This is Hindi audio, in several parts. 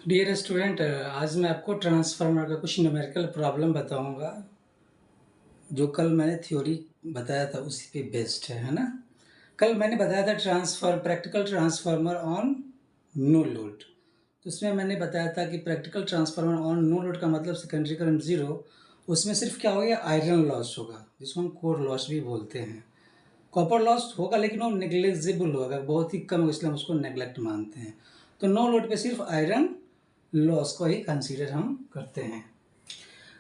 डियर स्टूडेंट, आज मैं आपको ट्रांसफार्मर का कुछ न्यूमेरिकल प्रॉब्लम बताऊंगा। जो कल मैंने थ्योरी बताया था उसी पे बेस्ड है ना। कल मैंने बताया था practical transformer on no load. तो उसमें मैंने बताया था कि practical transformer on no load का मतलब सेकेंडरी करंट ज़ीरो। उसमें सिर्फ क्या होगा, आयरन लॉस होगा, जिसको हम कोर लॉस भी बोलते हैं। कॉपर लॉस होगा लेकिन वो नेग्लेजिबल होगा, बहुत ही कम होगा, इसलिए हम उसको नेग्लेक्ट मानते हैं। तो नो लोड पे सिर्फ आयरन लॉस को ही कंसीडर हम करते हैं।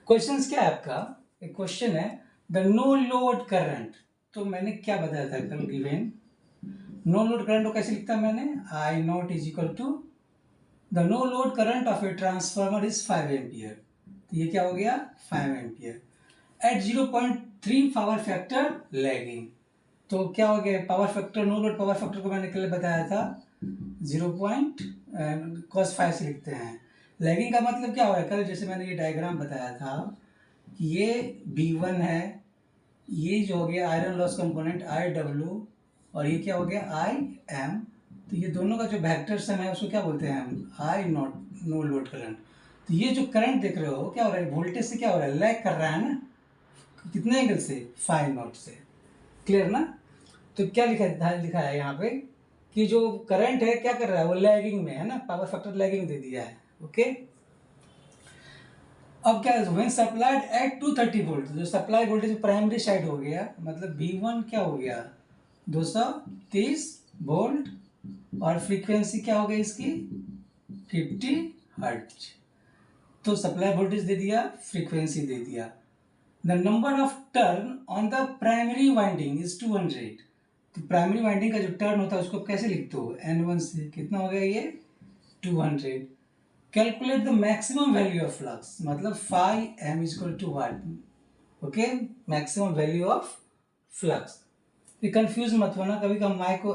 क्वेश्चंस क्या है आपका? एक क्वेश्चन है द नो लोड करंट। तो मैंने क्या बताया था कल गिवन नो लोड करंट को कैसे लिखता मैंने, I naught is equal to the no load current of a transformer is 5 ampere. तो ये क्या हो गया, 5 ampere at 0.3 power factor lagging. तो क्या हो गया, power factor, no load power factor को मैंने कल बताया था 0.cos5 से लिखते हैं। लैगिंग का मतलब क्या होगा, कल जैसे मैंने ये डायग्राम बताया था कि ये B1 है, ये जो हो गया आयरन लॉस कंपोनेंट IW, और ये क्या हो गया IM। तो ये दोनों का जो वेक्टर सम है उसको क्या बोलते हैं हम, आई नॉट, नो लोड करंट। तो ये जो करंट देख रहे हो क्या हो रहा है, वोल्टेज से क्या हो रहा है, लैग कर रहा है ना, कितने एंगल से, 5 नॉट से। क्लियर ना। तो क्या लिखा है यहाँ पे कि जो करंट है क्या कर रहा है, वो लैगिंग में है ना, पावर फैक्टर लैगिंग दे दिया है। ओके, अब क्या है, व्हेन सप्लाइड एट 230 वोल्ट, जो सप्लाई वोल्टेज प्राइमरी साइड हो गया, मतलब V1 क्या हो गया 230 वोल्ट, और फ्रीक्वेंसी क्या हो गई इसकी 50 हर्ट्ज। तो सप्लाई वोल्टेज दे दिया, फ्रीक्वेंसी दे दिया। The number of turn on the primary winding is 200। तो प्राइमरी वाइंडिंग का जो टर्न होता है उसको कैसे लिखते हो, N1 से कितना हो गया ये 200। Calculate the maximum value of flux, मतलब phi M equal to what. Okay, maximum value of flux. ये कंफ्यूज मत होना, कभी कभी माइको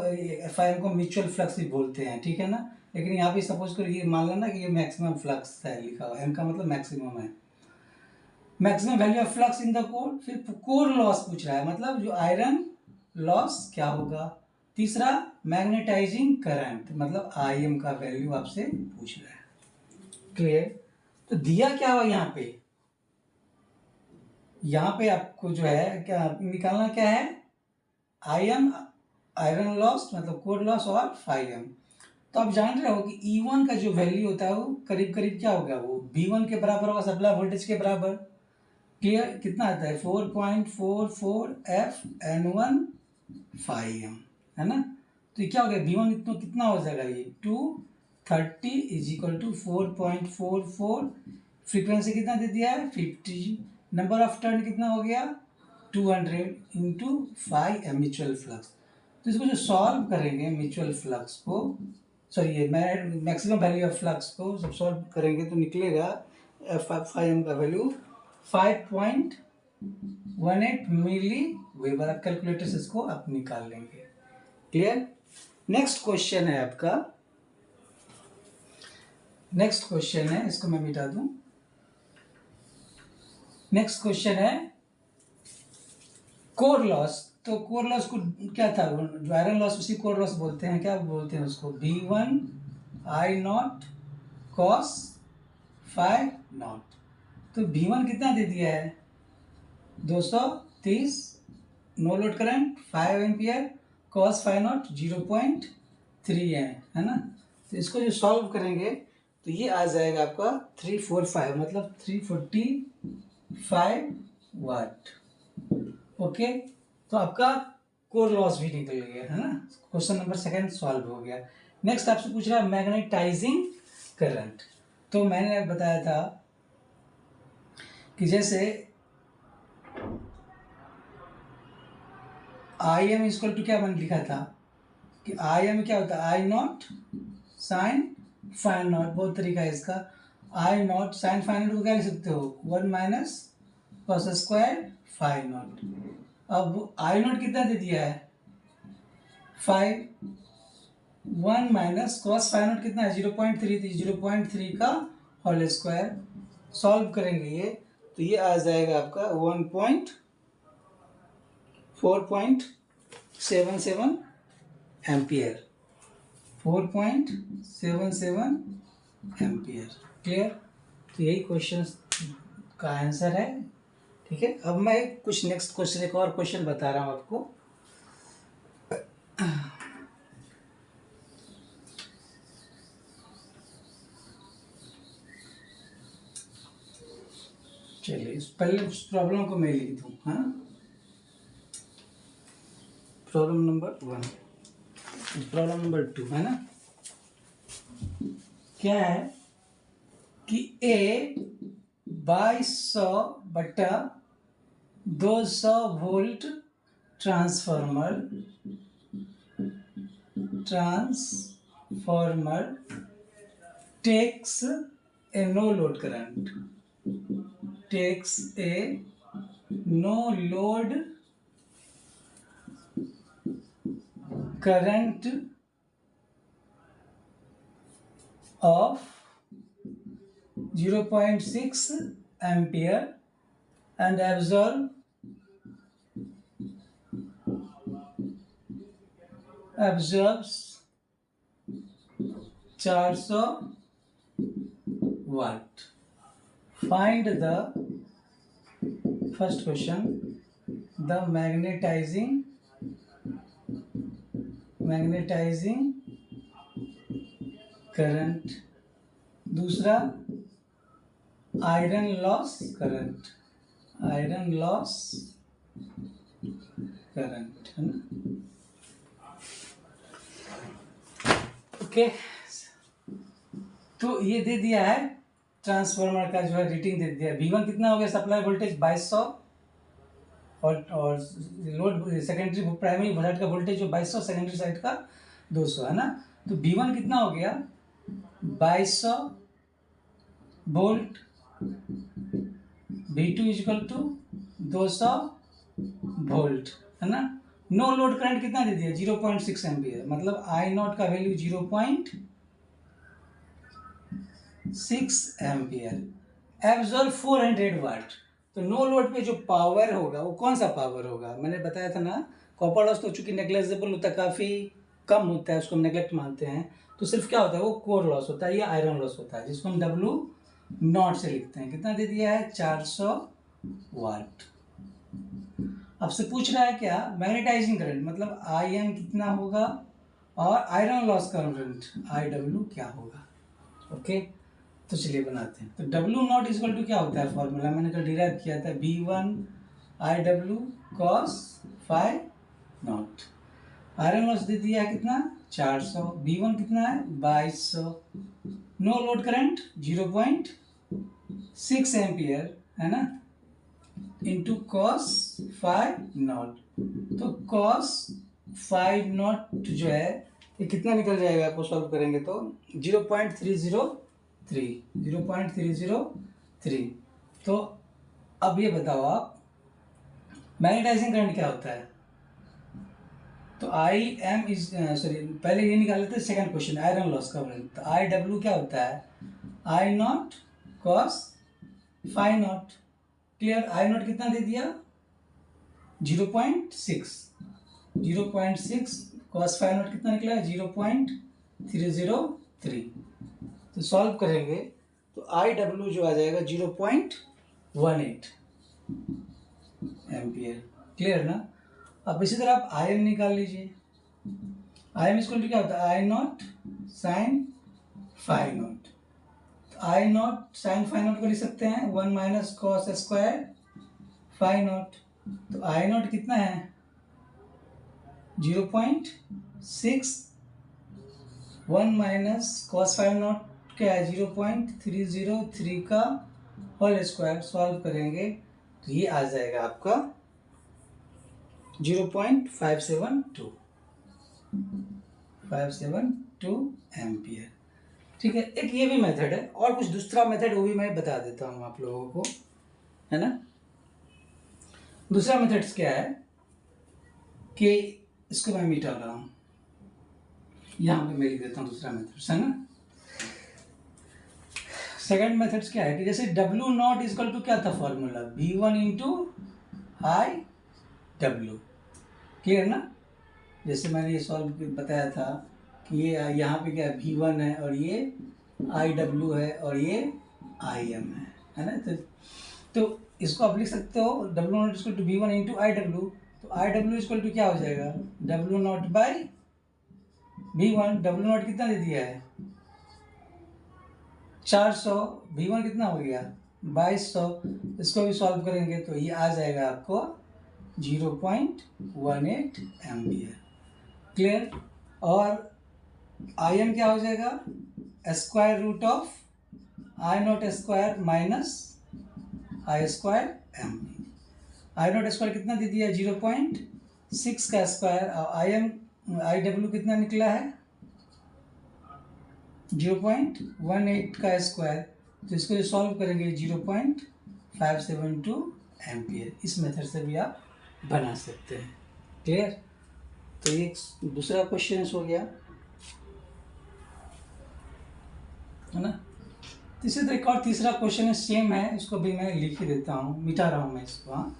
FIM को म्यूचुअल फ्लक्स भी बोलते हैं, ठीक है ना। लेकिन यहाँ पे सपोज करो ये मान लेना कि ये मैक्सिमम फ्लक्स है लिखा हुआ, एम का मतलब मैक्सिमम है। Maximum value of flux in the core, फिर कोर लॉस पूछ रहा है, मतलब जो आयरन लॉस क्या होगा। तीसरा मैग्नेटाइजिंग करंट, मतलब IM का वैल्यू आपसे पूछ रहा है। क्लियर। तो दिया क्या हुआ यहाँ पे आपको जो है क्या निकालना, क्या है IM, आयरन लॉस मतलब कोर लॉस, और फाइव। तो आप जान रहे हो कि E1 का जो वैल्यू होता है वो करीब करीब क्या होगा, वो V1 के बराबर होगा, सप्लाई वोल्टेज के बराबर। क्लियर, कितना आता है 4.44 FN1 5M, है ना। तो ये क्या हो गया V1 इतना कितना हो जाएगा, ये 230 इज इक्वल टू 4.44, फ्रीक्वेंसी कितना दे दिया है 50, नंबर ऑफ टर्न कितना हो गया 200 इंटू 5M म्यूचुअल फ्लक्स। तो इसको जो सॉल्व करेंगे म्यूचुअल फ्लक्स को, सॉरी ये मैक्सिमम वैल्यू ऑफ फ्लक्स को जब सॉल्व करेंगे तो निकलेगा F5M का वैल्यू 5.18 मिली वेबर। आप कैलकुलेटर से इसको आप निकाल लेंगे। क्लियर। नेक्स्ट क्वेश्चन है आपका, नेक्स्ट क्वेश्चन है, इसको मैं मिटा दूं। नेक्स्ट क्वेश्चन है कोर लॉस। तो कोर लॉस को क्या था, जो आयरन लॉस उसी कोर लॉस बोलते हैं, क्या बोलते हैं उसको, B1 I not cos 5 not. तो B1 कितना दे दिया है 230, no load current 5 ampere, cos 5 naught 0.3 है ना। तो इसको जो सॉल्व करेंगे तो ये आ जाएगा आपका 345, मतलब 345 वाट। ओके, तो आपका कोर लॉस भी निकल गया, है ना। क्वेश्चन नंबर सेकंड सॉल्व हो गया। नेक्स्ट आपसे पूछ रहा है मैग्नेटाइजिंग करंट। तो मैंने बताया था कि जैसे IM इक्वल टू क्या मैंने लिखा था कि IM क्या होता है, आई नॉट साइन फाइन नॉट, बहुत तरीका है इसका। आई नॉट साइन फाइन नॉट को क्या लिख सकते हो, 1 minus cos square fine not. अब आई नॉट कितना दे दिया है 5, 1 माइनस कॉस फाइन नॉट कितना है 0.3, 0.3 का होल स्क्वायर। सॉल्व करेंगे ये तो ये आ जाएगा आपका 4.77 एम्पियर, 4.77 एम्पियर। क्लियर? तो यही क्वेश्चन का आंसर है। ठीक है, अब मैं कुछ नेक्स्ट क्वेश्चन, एक और क्वेश्चन बता रहा हूँ आपको। चलिए पहले उस प्रॉब्लम को मैं लिख दूँ। हाँ, प्रॉब्लम नंबर 1, प्रॉब्लम नंबर 2 है ना। क्या है कि ए 2200 बटा 200 volt transformer takes a no load current, takes a no load current of 0.6 ampere and absorbs 400 watt. Find the first question, the magnetizing current, दूसरा आयरन लॉस करंट है ना। ओके, तो ये दे दिया है ट्रांसफार्मर का जो है रेटिंग दे दिया है। V1 कितना हो गया, सप्लाई वोल्टेज 2200 और लोड सेकेंडरी प्राइमरी साइड का वोल्टेज जो 2200, सेकेंडरी साइड का 200 है ना। तो V1 कितना हो गया 2200 volt, V2 equal to 200 volt है ना। नो लोड करंट कितना दे दिया 0.6 एम्पियर, मतलब आई नॉट का वैल्यू 0.6 एम्पियर। एब्जॉर्ब 400 वाट। तो नो लोड पे जो पावर होगा वो कौन सा पावर होगा, मैंने बताया था ना, कॉपर लॉस तो चूंकि नेग्लेक्टेबल होता है, काफ़ी कम होता है, उसको हम नेग्लेक्ट मानते हैं। तो सिर्फ क्या होता है, वो कोर लॉस होता है या आयरन लॉस होता है, जिसको हम W नॉट से लिखते हैं। कितना दे दिया है 400 वाट। आपसे पूछ रहा है क्या, मैग्नेटाइजिंग करंट मतलब IM कितना होगा और आयरन लॉस करंट IW क्या होगा। ओके, तो चलिए बनाते हैं। तो W नॉट इक्वल टू क्या होता है, फॉर्मूला मैंने कल डिराइव किया था, V1 IW cos phi naught. Iron loss दे दिया है कितना 400, V1 कितना है 2200, नो लोड करंट 0.6 एम्पियर है ना, इंटू cos phi नॉट। तो cos phi नॉट जो है ये कितना निकल जाएगा, आपको सॉल्व करेंगे तो 0.303। तो अब ये बताओ आप, मैग्नेटाइजिंग करंट क्या होता है। तो IM इज पहले ये निकाल लेते हैं, सेकंड क्वेश्चन आयरन लॉस का। तो IW क्या होता है I not cos phi not. Clear, I naught कितना दे दिया 0.6 cos phi नॉट कितना निकला 0.303। तो सॉल्व करेंगे तो IW जो आ जाएगा 0.18 एम्पियर। क्लियर ना। अब इसी तरह आप IM निकाल लीजिए। IM इक्वल टू क्या होता है I naught sine phi naught. तो I naught sine phi naught को लिख सकते हैं 1 minus cos square phi naught. तो I नॉट कितना है 0.6, 1 माइनस कॉस फाई नॉट क्या है 0.303 का होल स्क्वायर। सॉल्व करेंगे तो ये आ जाएगा आपका 0.572 एम्पियर। ठीक है, एक ये भी मेथड है और कुछ दूसरा मेथड वो भी मैं बता देता हूँ आप लोगों को, है ना। दूसरा मेथड्स क्या है कि इसको मैं मिटा रहा हूँ, यहाँ पे मैं लिख देता हूँ दूसरा मेथड्स, है ना। सेकंड मेथड्स क्या है कि जैसे W नॉट इक्वल टू क्या था formula V1 into IW। Clear ना। जैसे मैंने ये सॉल्व बताया था कि ये यहाँ पे क्या V1 है और ये आई डब्ल्यू है और ये आई एम है ना। तो इसको आप लिख सकते हो W naught equal to V one into I W. तो आई डब्ल्यू इक्वल टू क्या हो जाएगा, W naught by V one. W naught कितना दे दिया है 400, वी वन कितना हो गया 2200। इसको भी सॉल्व करेंगे तो ये आ जाएगा आपको 0.18 एम्पियर। क्लियर। और आई एम क्या हो जाएगा, square root of I naught square minus I square M. I naught square कितना दे दिया 0.6 का स्क्वायर, और आई एम आई डब्ल्यू कितना निकला है 0.18 का स्क्वायर। तो इसको जो सॉल्व करेंगे 0.572 एम्पियर। इस मेथड से भी आप बना सकते हैं। क्लियर। तो ये दूसरा क्वेश्चन हो गया है ना। इसी तरह एक और तीसरा क्वेश्चन है, सेम है, इसको भी मैं लिख ही देता हूँ, मिटा रहा हूँ मैं इसको। हाँ,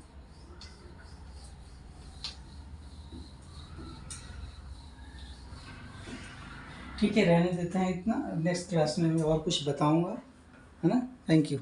ठीक है, रहने देते हैं इतना। नेक्स्ट क्लास में मैं और कुछ बताऊँगा, है ना। Thank you.